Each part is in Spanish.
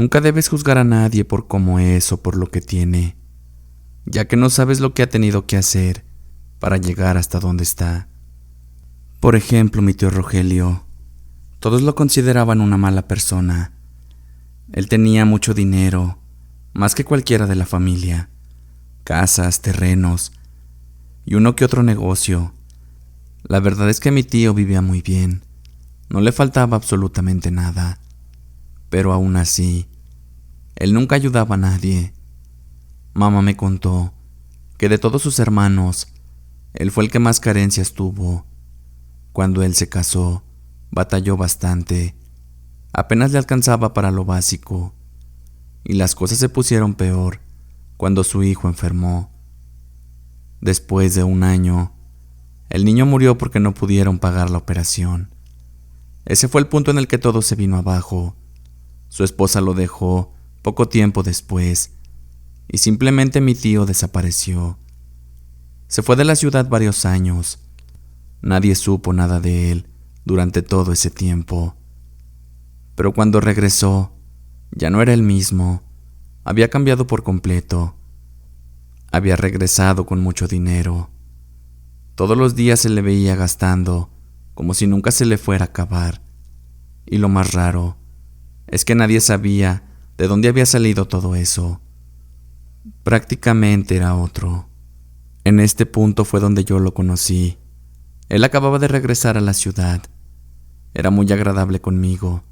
Nunca debes juzgar a nadie por cómo es o por lo que tiene, ya que no sabes lo que ha tenido que hacer para llegar hasta donde está. Por ejemplo, mi tío Rogelio, todos lo consideraban una mala persona. Él tenía mucho dinero, más que cualquiera de la familia, casas, terrenos y uno que otro negocio. La verdad es que mi tío vivía muy bien, no le faltaba absolutamente nada, pero aún así, él nunca ayudaba a nadie. Mamá me contó que de todos sus hermanos, él fue el que más carencias tuvo. Cuando él se casó, batalló bastante, apenas le alcanzaba para lo básico, y las cosas se pusieron peor cuando su hijo enfermó. Después de 1 año, el niño murió porque no pudieron pagar la operación. Ese fue el punto en el que todo se vino abajo. Su esposa lo dejó poco tiempo después, y simplemente mi tío desapareció. Se fue de la ciudad varios años. Nadie supo nada de él durante todo ese tiempo. Pero cuando regresó, ya no era el mismo. Había cambiado por completo. Había regresado con mucho dinero. Todos los días se le veía gastando, como si nunca se le fuera a acabar. Y lo más raro es que nadie sabía de dónde había salido todo eso. Prácticamente era otro. En este punto fue donde yo lo conocí. Él acababa de regresar a la ciudad. Era muy agradable conmigo.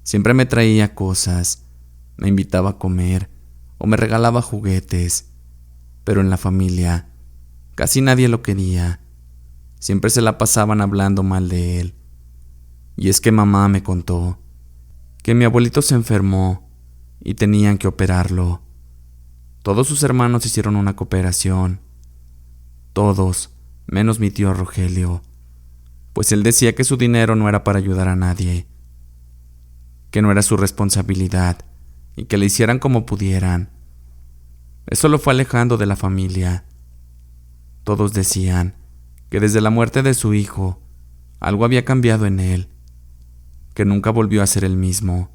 Siempre me traía cosas, me invitaba a comer o me regalaba juguetes. Pero en la familia casi nadie lo quería. Siempre se la pasaban hablando mal de él. Y es que mamá me contó que mi abuelito se enfermó y tenían que operarlo. Todos sus hermanos hicieron una cooperación. Todos, menos mi tío Rogelio, pues él decía que su dinero no era para ayudar a nadie, que no era su responsabilidad y que le hicieran como pudieran. Eso lo fue alejando de la familia. Todos decían que desde la muerte de su hijo algo había cambiado en él, que nunca volvió a ser el mismo.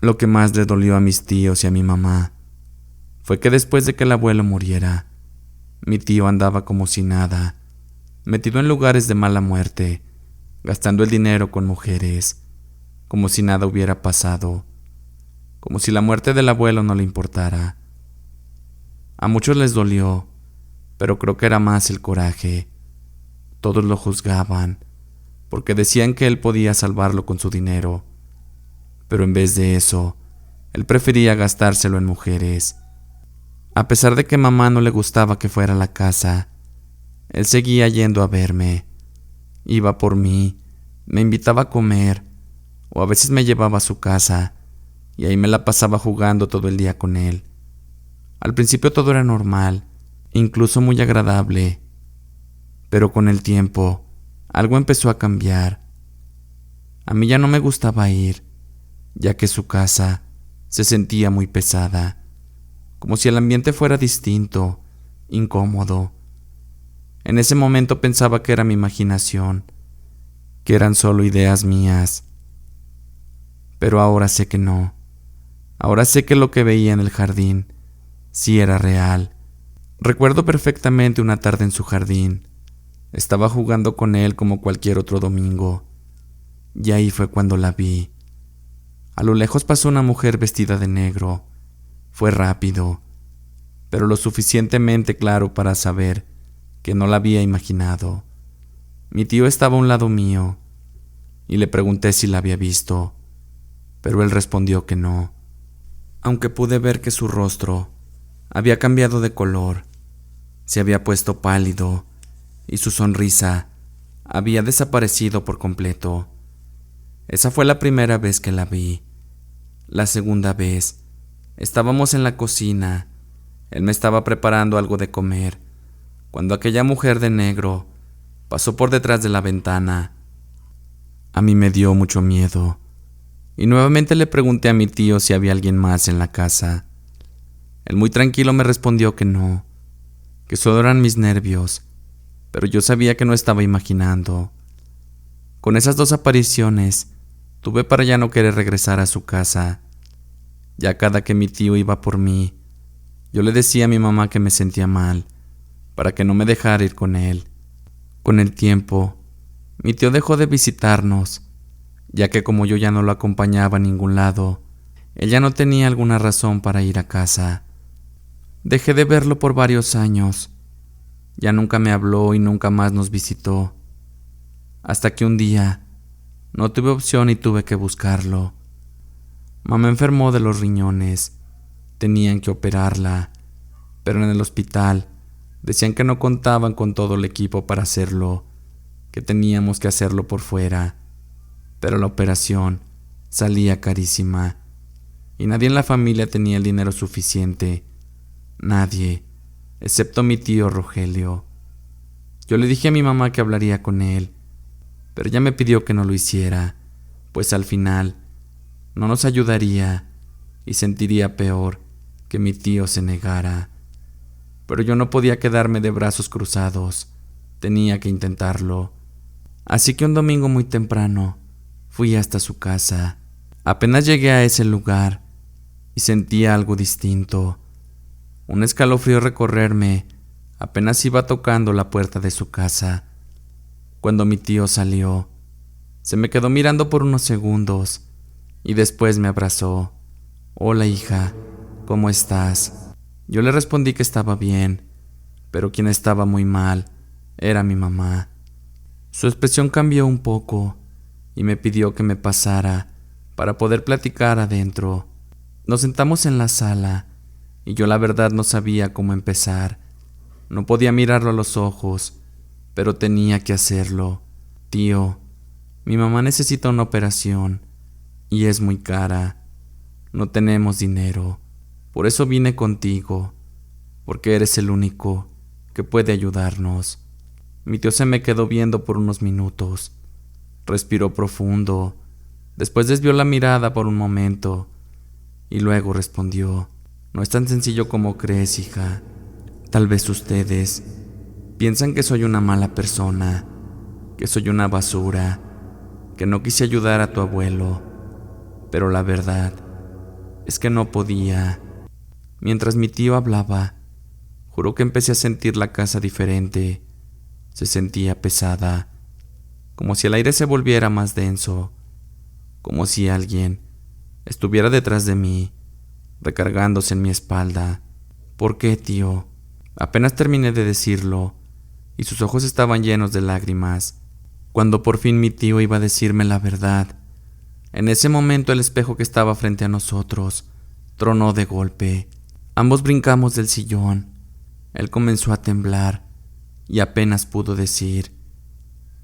Lo que más le dolió a mis tíos y a mi mamá fue que después de que el abuelo muriera, mi tío andaba como si nada, metido en lugares de mala muerte, gastando el dinero con mujeres, como si nada hubiera pasado, como si la muerte del abuelo no le importara. A muchos les dolió, pero creo que era más el coraje. Todos lo juzgaban, porque decían que él podía salvarlo con su dinero, pero en vez de eso, él prefería gastárselo en mujeres. A pesar de que mamá no le gustaba que fuera a la casa, él seguía yendo a verme. Iba por mí, me invitaba a comer, o a veces me llevaba a su casa, y ahí me la pasaba jugando todo el día con él. Al principio todo era normal, incluso muy agradable, pero con el tiempo, algo empezó a cambiar. A mí ya no me gustaba ir, ya que su casa se sentía muy pesada, como si el ambiente fuera distinto, incómodo. En ese momento pensaba que era mi imaginación, que eran solo ideas mías. Pero ahora sé que no. Ahora sé que lo que veía en el jardín sí era real. Recuerdo perfectamente una tarde en su jardín. Estaba jugando con él como cualquier otro domingo, y ahí fue cuando la vi. A lo lejos pasó una mujer vestida de negro. Fue rápido, pero lo suficientemente claro para saber que no la había imaginado. Mi tío estaba a un lado mío, y le pregunté si la había visto, pero él respondió que no, aunque pude ver que su rostro había cambiado de color, se había puesto pálido, y su sonrisa había desaparecido por completo. Esa fue la primera vez que la vi. La segunda vez, estábamos en la cocina. Él me estaba preparando algo de comer, cuando aquella mujer de negro pasó por detrás de la ventana. A mí me dio mucho miedo, y nuevamente le pregunté a mi tío si había alguien más en la casa. Él muy tranquilo me respondió que no, que solo eran mis nervios, pero yo sabía que no estaba imaginando. Con esas 2 apariciones, tuve para ya no querer regresar a su casa. Ya cada que mi tío iba por mí, yo le decía a mi mamá que me sentía mal, para que no me dejara ir con él. Con el tiempo, mi tío dejó de visitarnos, ya que como yo ya no lo acompañaba a ningún lado, él ya no tenía alguna razón para ir a casa. Dejé de verlo por varios años. Ya nunca me habló y nunca más nos visitó. Hasta que un día no tuve opción y tuve que buscarlo. Mamá enfermó de los riñones. Tenían que operarla, pero en el hospital decían que no contaban con todo el equipo para hacerlo, que teníamos que hacerlo por fuera. Pero la operación salía carísima y nadie en la familia tenía el dinero suficiente. Nadie, excepto mi tío Rogelio. Yo le dije a mi mamá que hablaría con él, pero ella me pidió que no lo hiciera, pues al final no nos ayudaría y sentiría peor que mi tío se negara. Pero yo no podía quedarme de brazos cruzados, tenía que intentarlo. Así que un domingo muy temprano fui hasta su casa. Apenas llegué a ese lugar y sentía algo distinto. Un escalofrío recorrerme apenas iba tocando la puerta de su casa. Cuando mi tío salió, se me quedó mirando por unos segundos y después me abrazó. Hola, hija, ¿cómo estás? Yo le respondí que estaba bien, pero quien estaba muy mal era mi mamá. Su expresión cambió un poco y me pidió que me pasara para poder platicar adentro. Nos sentamos en la sala y yo la verdad no sabía cómo empezar. No podía mirarlo a los ojos, pero tenía que hacerlo. Tío, mi mamá necesita una operación y es muy cara. No tenemos dinero, por eso vine contigo, porque eres el único que puede ayudarnos. Mi tío se me quedó viendo por unos minutos. Respiró profundo, después desvió la mirada por un momento y luego respondió: no es tan sencillo como crees, hija. Tal vez ustedes piensan que soy una mala persona, que soy una basura, que no quise ayudar a tu abuelo, pero la verdad es que no podía. Mientras mi tío hablaba, juró que empecé a sentir la casa diferente. Se sentía pesada, como si el aire se volviera más denso, como si alguien estuviera detrás de mí, recargándose en mi espalda. ¿Por qué, tío? Apenas terminé de decirlo, y sus ojos estaban llenos de lágrimas. Cuando por fin mi tío iba a decirme la verdad, en ese momento el espejo que estaba frente a nosotros tronó de golpe. Ambos brincamos del sillón. Él comenzó a temblar y apenas pudo decir: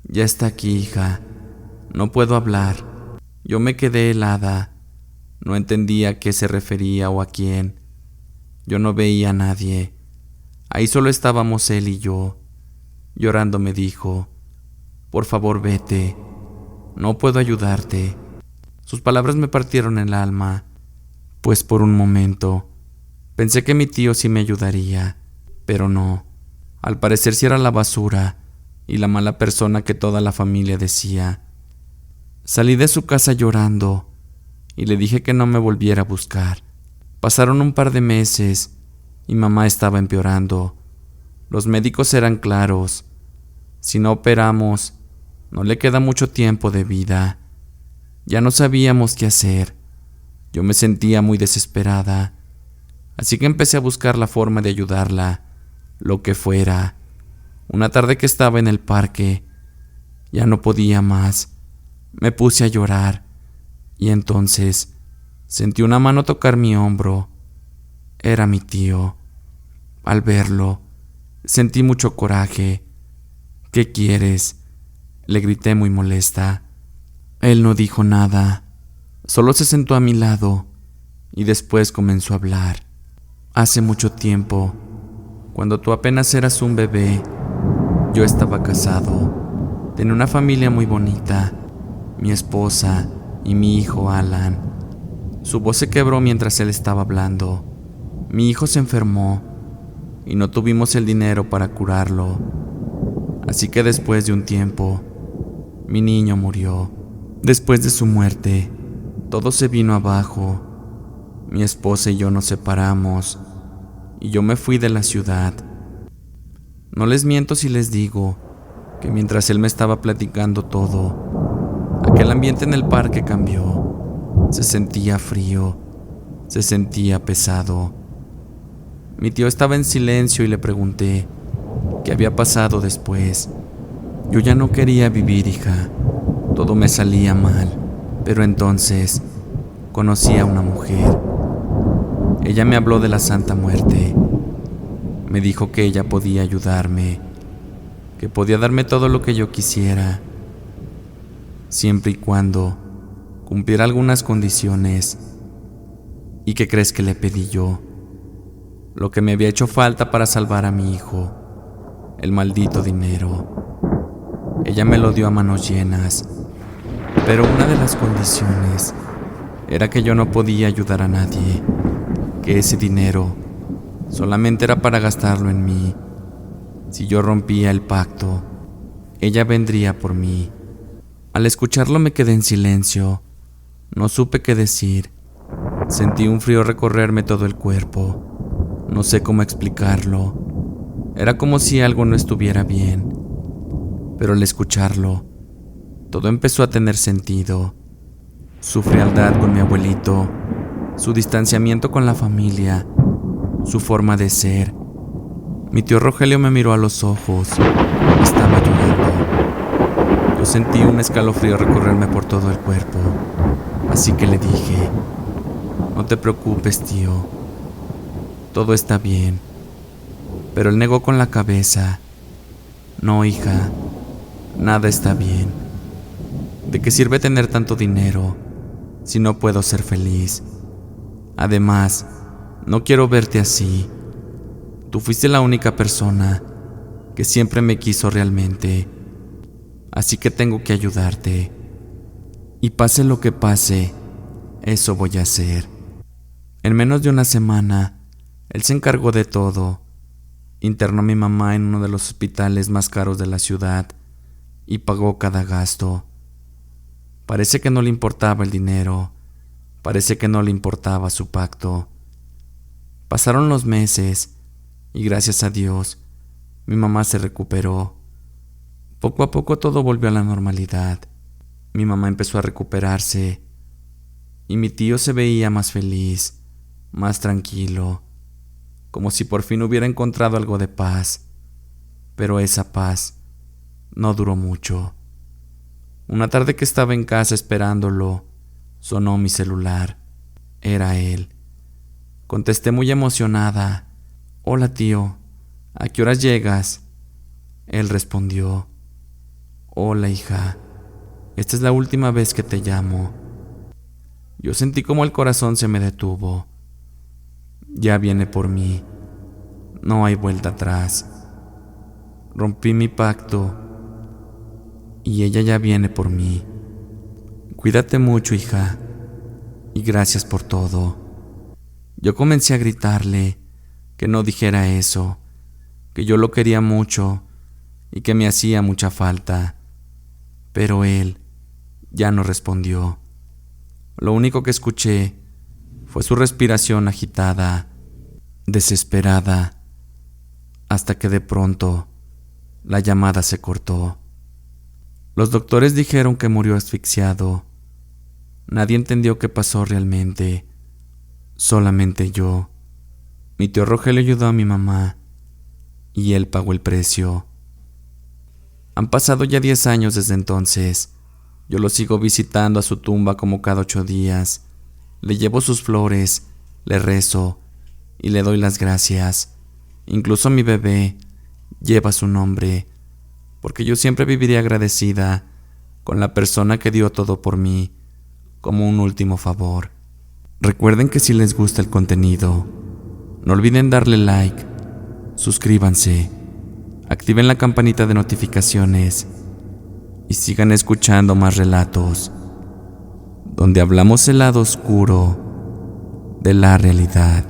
ya está aquí, hija. No puedo hablar. Yo me quedé helada. No entendía a qué se refería o a quién. Yo no veía a nadie. Ahí solo estábamos él y yo. Llorando me dijo: por favor, vete. No puedo ayudarte. Sus palabras me partieron el alma, pues por un momento pensé que mi tío sí me ayudaría, pero no. Al parecer sí era la basura y la mala persona que toda la familia decía. Salí de su casa llorando y le dije que no me volviera a buscar. Pasaron un par de meses y mamá estaba empeorando. Los médicos eran claros: si no operamos, no le queda mucho tiempo de vida. Ya no sabíamos qué hacer. Yo me sentía muy desesperada, así que empecé a buscar la forma de ayudarla, lo que fuera. Una tarde que estaba en el parque, ya no podía más. Me puse a llorar y entonces sentí una mano tocar mi hombro. Era mi tío. Al verlo, sentí mucho coraje. ¿Qué quieres?, le grité muy molesta. Él no dijo nada, solo se sentó a mi lado y después comenzó a hablar. Hace mucho tiempo, cuando tú apenas eras un bebé, yo estaba casado. Tenía una familia muy bonita, mi esposa y mi hijo Alan. Su voz se quebró mientras él estaba hablando. Mi hijo se enfermó y no tuvimos el dinero para curarlo. Así que después de un tiempo, mi niño murió. Después de su muerte, todo se vino abajo. Mi esposa y yo nos separamos y yo me fui de la ciudad. No les miento si les digo que mientras él me estaba platicando todo, aquel ambiente en el parque cambió. Se sentía frío, se sentía pesado. Mi tío estaba en silencio y le pregunté qué había pasado después. Yo ya no quería vivir, hija. Todo me salía mal. Pero entonces conocí a una mujer. Ella me habló de la Santa Muerte. Me dijo que ella podía ayudarme, que podía darme todo lo que yo quisiera, siempre y cuando cumpliera algunas condiciones. ¿Y qué crees que le pedí yo? Lo que me había hecho falta para salvar a mi hijo, el maldito dinero. Ella me lo dio a manos llenas, pero una de las condiciones era que yo no podía ayudar a nadie, que ese dinero solamente era para gastarlo en mí. Si yo rompía el pacto, ella vendría por mí. Al escucharlo me quedé en silencio. No supe qué decir. Sentí un frío recorrerme todo el cuerpo. No sé cómo explicarlo. Era como si algo no estuviera bien. Pero al escucharlo, todo empezó a tener sentido. Su frialdad con mi abuelito, su distanciamiento con la familia, su forma de ser. Mi tío Rogelio me miró a los ojos. Estaba llorando. Yo sentí un escalofrío recorrerme por todo el cuerpo. Así que le dije: no te preocupes, tío. Todo está bien. Pero él negó con la cabeza. No, hija. Nada está bien. ¿De qué sirve tener tanto dinero si no puedo ser feliz? Además, no quiero verte así. Tú fuiste la única persona que siempre me quiso realmente. Así que tengo que ayudarte. Y pase lo que pase, eso voy a hacer. En menos de una semana, él se encargó de todo. Internó a mi mamá en uno de los hospitales más caros de la ciudad y pagó cada gasto. Parece que no le importaba el dinero. Parece que no le importaba su pacto. Pasaron los meses y gracias a Dios, mi mamá se recuperó. Poco a poco todo volvió a la normalidad. Mi mamá empezó a recuperarse y mi tío se veía más feliz, más tranquilo, como si por fin hubiera encontrado algo de paz. Pero esa paz no duró mucho. Una tarde que estaba en casa esperándolo, sonó mi celular. Era él. Contesté muy emocionada: hola, tío, ¿a qué horas llegas? Él respondió: hola, hija, esta es la última vez que te llamo. Yo sentí como el corazón se me detuvo. Ya viene por mí. No hay vuelta atrás. Rompí mi pacto y ella ya viene por mí. Cuídate mucho, hija, y gracias por todo. Yo comencé a gritarle que no dijera eso, que yo lo quería mucho y que me hacía mucha falta. Pero él ya no respondió. Lo único que escuché fue su respiración agitada, desesperada, hasta que de pronto la llamada se cortó. Los doctores dijeron que murió asfixiado. Nadie entendió qué pasó realmente, solamente yo. Mi tío Rogelio ayudó a mi mamá y él pagó el precio. Han pasado ya 10 años desde entonces. Yo lo sigo visitando a su tumba como cada 8 días. Le llevo sus flores, le rezo y le doy las gracias. Incluso mi bebé lleva su nombre, porque yo siempre viviré agradecida con la persona que dio todo por mí, como un último favor. Recuerden que si les gusta el contenido, no olviden darle like, suscríbanse, activen la campanita de notificaciones y sigan escuchando más relatos, donde hablamos el lado oscuro de la realidad.